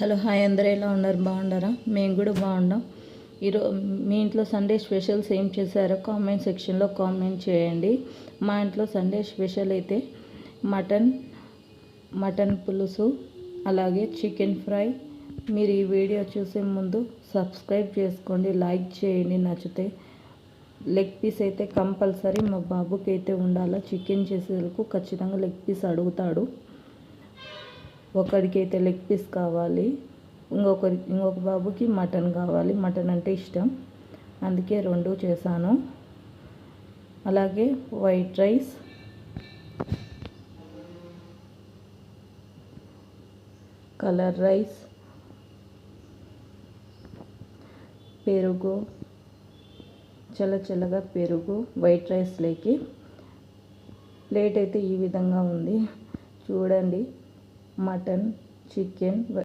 Hello hi, అందరూ ఎలా ఉన్నారు? బాగున్నారా? మేము కూడా బాగున్నాం. మీ ఇంట్లో సండే స్పెషల్స్ ఏం చేశారో కామెంట్ సెక్షన్లో కామెంట్ చేయండి. మా ఇంట్లో సండే స్పెషల్ అయితే మటన్ పులుసు, అలాగే చికెన్ ఫ్రై. మీరు ఈ వీడియో చూసే ముందు సబ్స్క్రైబ్ చేసుకోండి, లైక్ చేయండి. నచ్చితే లెగ్ పీస్ అయితే కంపల్సరీ మా బాబుకి అయితే ఉండాలి. చికెన్ చేసేందుకు ఖచ్చితంగా లెగ్ పీస్ అడుగుతాడు. ఒకరికైతే లెగ్ పీస్ కావాలి, ఇంకొక బాబుకి మటన్ కావాలి. మటన్ అంటే ఇష్టం, అందుకే రెండు చేశాను. అలాగే వైట్ రైస్, కలర్ రైస్, పెరుగు, చల్లగా పెరుగు వైట్ రైస్లోకి. ప్లేట్ అయితే ఈ విధంగా ఉంది చూడండి. Mutton, chicken,